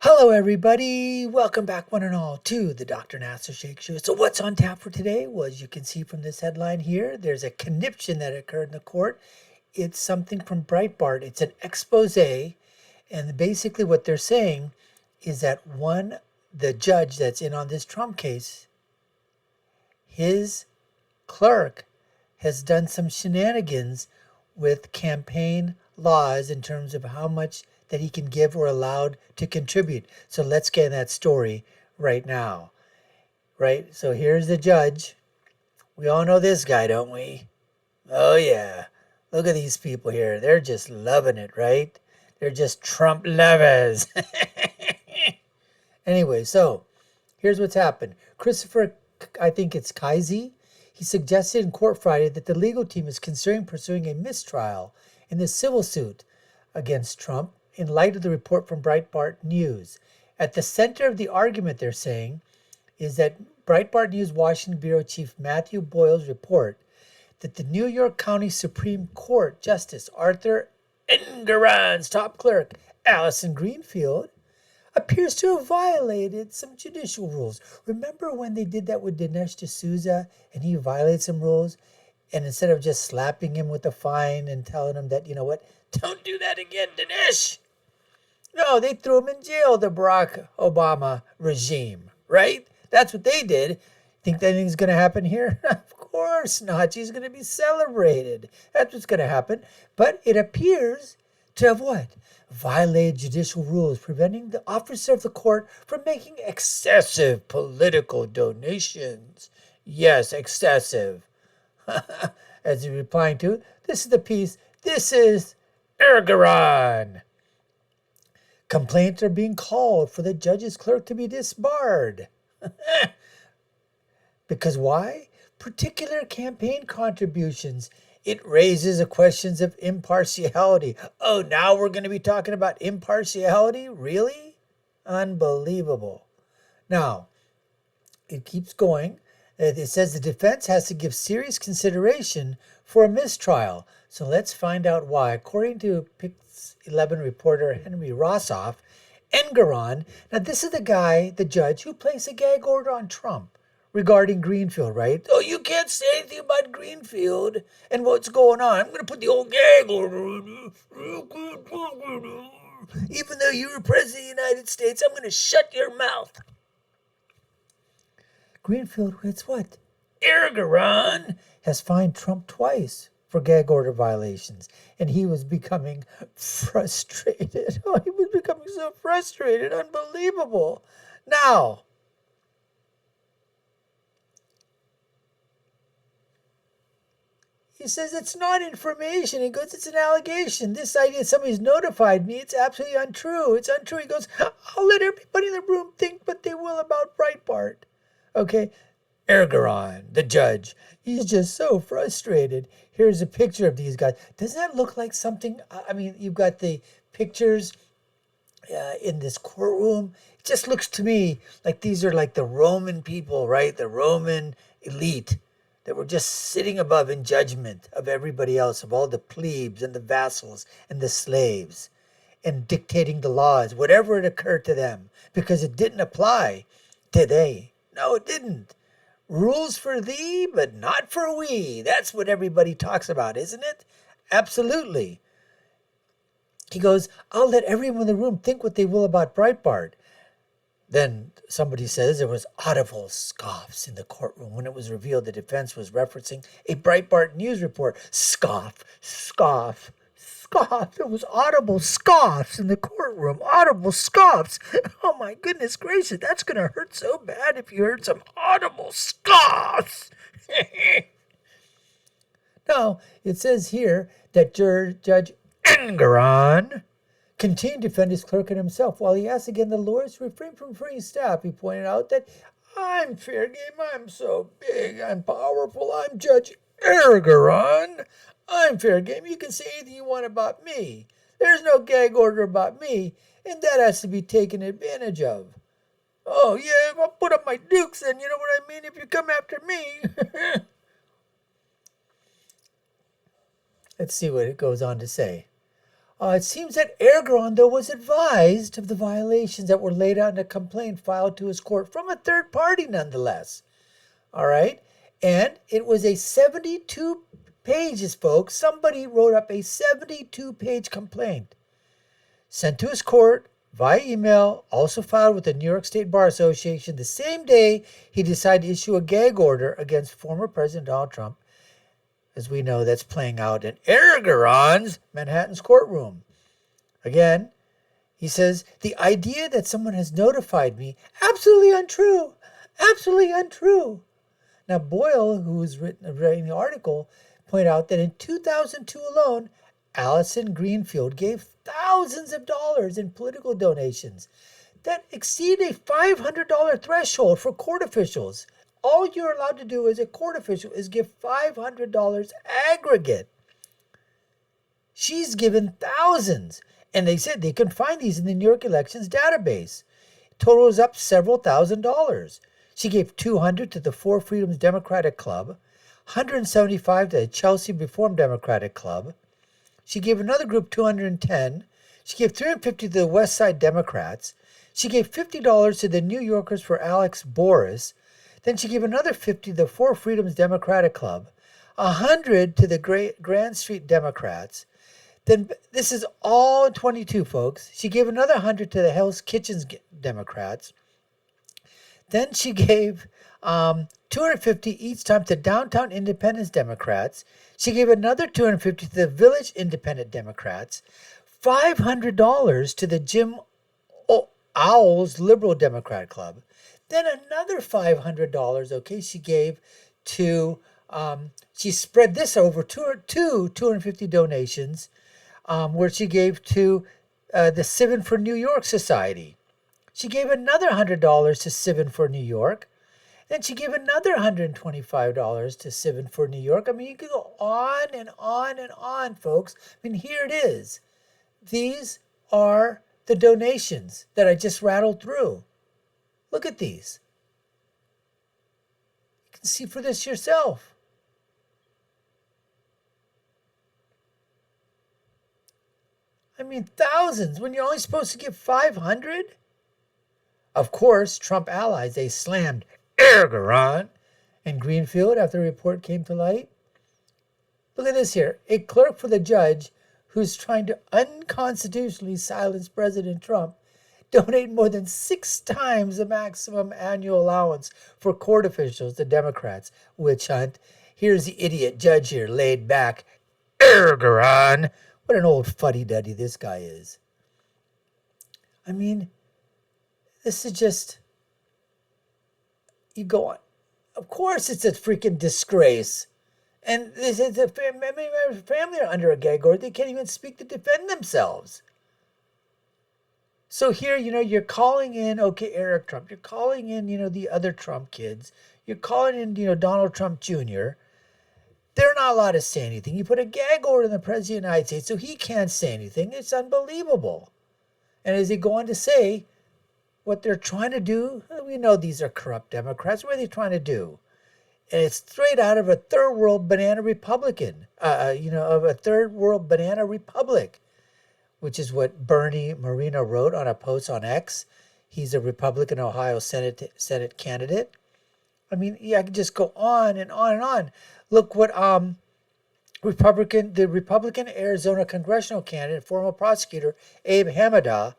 Hello, everybody. Welcome back, one and all, to the Dr. Nasir Shaikh Show. So, what's on tap for today? Well, as you can see from this headline here, there's a conniption that occurred in the court. It's something from Breitbart. It's an expose, and basically what they're saying is that the judge that's in on this Trump case, his clerk has done some shenanigans with campaign laws in terms of how much that he can give or allowed to contribute. So let's get in that story right now. Right? So here's the judge. We all know this guy, don't we? Oh, yeah. Look at these people here. They're just loving it, right? They're just Trump lovers. Anyway, so here's what's happened. Christopher, I think it's Kise, he suggested in court Friday that the legal team is considering pursuing a mistrial in the civil suit against Trump in light of the report from Breitbart News. At the center of the argument, they're saying, is that Breitbart News Washington Bureau Chief Matthew Boyle's report that the New York County Supreme Court Justice Arthur Engoron's top clerk, Allison Greenfield, appears to have violated some judicial rules. Remember when they did that with Dinesh D'Souza and he violated some rules? And instead of just slapping him with a fine and telling him that, you know what, don't do that again, Dinesh. No, they threw him in jail, the Barack Obama regime, right? That's what they did. Think anything's going to happen here? Of course not. She's going to be celebrated. That's what's going to happen. But it appears to have what? Violated judicial rules, preventing the officer of the court from making excessive political donations. Yes, excessive. As he's replying to, this is the piece. This is Engoron. Complaints are being called for the judge's clerk to be disbarred. Because why? Particular campaign contributions. It raises the questions of impartiality. Oh, now we're going to be talking about impartiality? Really? Unbelievable. Now, it keeps going. It says the defense has to give serious consideration for a mistrial. So let's find out why. According to Pix 11 reporter Henry Rosoff, Engoron, now this is the guy, the judge, who placed a gag order on Trump regarding Greenfield, right? Oh, you can't say anything about Greenfield and what's going on. I'm going to put the old gag order on you. Even though you were president of the United States, I'm going to shut your mouth. Greenfield, it's what? Engoron has fined Trump twice for gag order violations. And he was becoming frustrated. Oh, he was becoming so frustrated. Unbelievable. Now, he says it's not information. He goes, it's an allegation. This idea somebody's notified me, it's absolutely untrue. It's untrue. He goes, I'll let everybody in the room think what they will about Breitbart. Okay, Engoron, the judge, he's just so frustrated. Here's a picture of these guys. Doesn't that look like something? I mean, you've got the pictures in this courtroom. It just looks to me like these are like the Roman people, right? The Roman elite that were just sitting above in judgment of everybody else, of all the plebes and the vassals and the slaves, and dictating the laws, whatever it occurred to them, because it didn't apply to they. No, it didn't. Rules for thee, but not for we. That's what everybody talks about, isn't it? Absolutely. He goes, I'll let everyone in the room think what they will about Breitbart. Then somebody says there was audible scoffs in the courtroom when it was revealed the defense was referencing a Breitbart News report. Scoff, scoff, scoff. There was audible scoffs in the courtroom. Audible scoffs. Oh my goodness gracious, that's going to hurt so bad if you heard some audible scoffs. Now, it says here that Judge Engoron continued to defend his clerk and himself while he asked again the lawyers to refrain from freeing staff. He pointed out that I'm fair game, I'm so big, I'm powerful, I'm Judge Engoron. I'm fair game. You can say anything you want about me. There's no gag order about me, and that has to be taken advantage of. Oh, yeah, I'll put up my dukes then, you know what I mean, if you come after me. Let's see what it goes on to say. It seems that Engoron, though, was advised of the violations that were laid out in a complaint filed to his court from a third party, nonetheless. All right? And it was a 72 pages, folks. Somebody wrote up a 72-page complaint sent to his court via email, also filed with the New York State Bar Association the same day he decided to issue a gag order against former President Donald Trump. As we know, that's playing out in Engoron's Manhattan's courtroom. Again, he says, the idea that someone has notified me, absolutely untrue, absolutely untrue. Now, Boyle, who was writing the article, pointed out that in 2002 alone, Allison Greenfield gave thousands of dollars in political donations that exceed a $500 threshold for court officials. All you're allowed to do as a court official is give $500 aggregate. She's given thousands, and they said they can find these in the New York elections database. It totals up several $1,000s. She gave $200 to the Four Freedoms Democratic Club, $175 to the Chelsea Reform Democratic Club. She gave another group $210. She gave $350 to the West Side Democrats. She gave $50 to the New Yorkers for Alex Boris. Then she gave another $50 to the Four Freedoms Democratic Club, $100 to the Grand Street Democrats. Then this is all 22, folks. She gave another $100 to the Hell's Kitchens Democrats. Then she gave $250 each time to Downtown Independence Democrats. She gave another $250 to the Village Independent Democrats, $500 to the Jim Owls Liberal Democrat Club. Then another $500, okay, she gave to, she spread this over two 250 donations, where she gave to the Civil for New York Society. She gave another $100 to Civil for New York. Then she gave another $125 to Civil for New York. I mean, you can go on and on and on, folks. I mean, here it is. These are the donations that I just rattled through. Look at these. You can see for this yourself. I mean, thousands when you're only supposed to give 500. Of course, Trump allies, they slammed Engoron and Greenfield after the report came to light. Look at this here. A clerk for the judge who's trying to unconstitutionally silence President Trump donate more than 6 times the maximum annual allowance for court officials, the Democrats. Witch hunt. Here's the idiot judge here, laid back. Engoron. What an old fuddy-duddy this guy is. I mean, this is just... You go on. Of course it's a freaking disgrace. And this is a family are under a gag order. They can't even speak to defend themselves. So here, you're calling in, okay, Eric Trump. You're calling in, the other Trump kids. You're calling in, Donald Trump Jr. They're not allowed to say anything. You put a gag order on the President of the United States, so he can't say anything. It's unbelievable. And as they go on to say, what they're trying to do, we know these are corrupt Democrats. What are they trying to do? And it's straight out of a third world banana Republican, of a third world banana republic, which is what Bernie Moreno wrote on a post on X. He's a Republican Ohio Senate candidate. I mean, yeah, I could just go on and on and on. Look what the Republican Arizona congressional candidate, former prosecutor Abe Hamadah,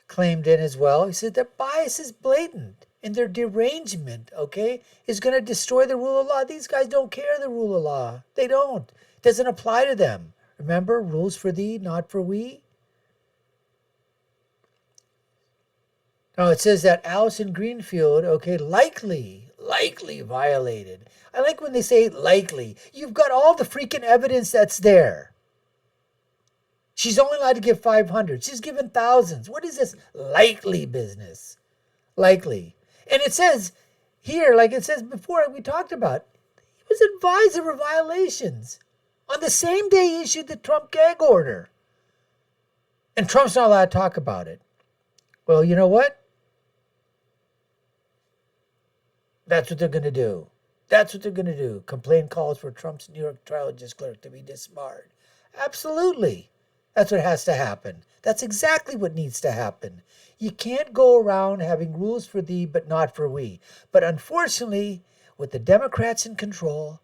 claimed in as well. He said their bias is blatant and their derangement, okay, is going to destroy the rule of law. These guys don't care the rule of law. They don't. It doesn't apply to them. Remember, rules for thee, not for we. Now it says that Allison Greenfield, okay, likely violated. I like when they say likely. You've got all the freaking evidence that's there. She's only allowed to give 500. She's given thousands. What is this likely business? Likely. And it says here, like it says before, we talked about, he was advised of her violations on the same day he issued the Trump gag order. And Trump's not allowed to talk about it. Well, you know what? That's what they're going to do. That's what they're going to do. Complaint calls for Trump's New York trial judge clerk to be disbarred. Absolutely. That's what has to happen. That's exactly what needs to happen. You can't go around having rules for thee, but not for we. But unfortunately, with the Democrats in control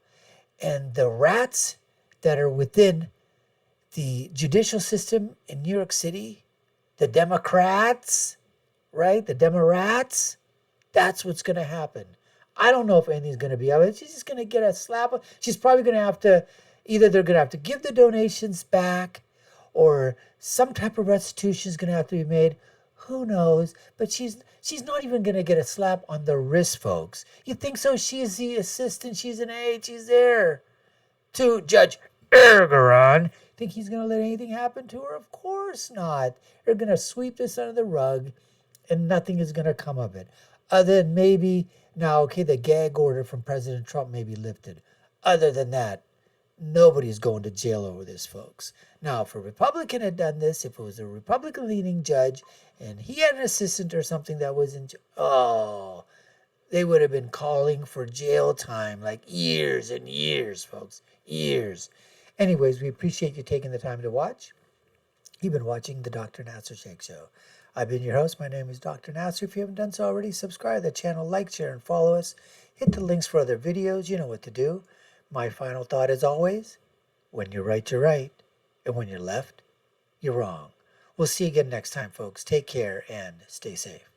and the rats that are within the judicial system in New York City, the Democrats, right? The Democrats, that's what's going to happen. I don't know if anything's going to be of it. She's just going to get a slap. She's probably going to have to, either they're going to have to give the donations back or some type of restitution is going to have to be made. Who knows? But she's not even going to get a slap on the wrist, folks. You think so? She's the assistant. She's an aide. She's there to Judge Engoron. Think he's going to let anything happen to her? Of course not. They're going to sweep this under the rug and nothing is going to come of it. Other than maybe, now, okay, the gag order from President Trump may be lifted. Other than that, nobody's going to jail over this, folks. Now, if a Republican had done this, if it was a Republican-leaning judge and he had an assistant or something that was in jail, they would have been calling for jail time like years and years, folks. Years. Anyways, we appreciate you taking the time to watch. You've been watching the Dr. Nasir Shaikh Show. I've been your host. My name is Dr. Nasir. If you haven't done so already, subscribe to the channel, like, share, and follow us. Hit the links for other videos. You know what to do. My final thought is always, when you're right, you're right. And when you're left, you're wrong. We'll see you again next time, folks. Take care and stay safe.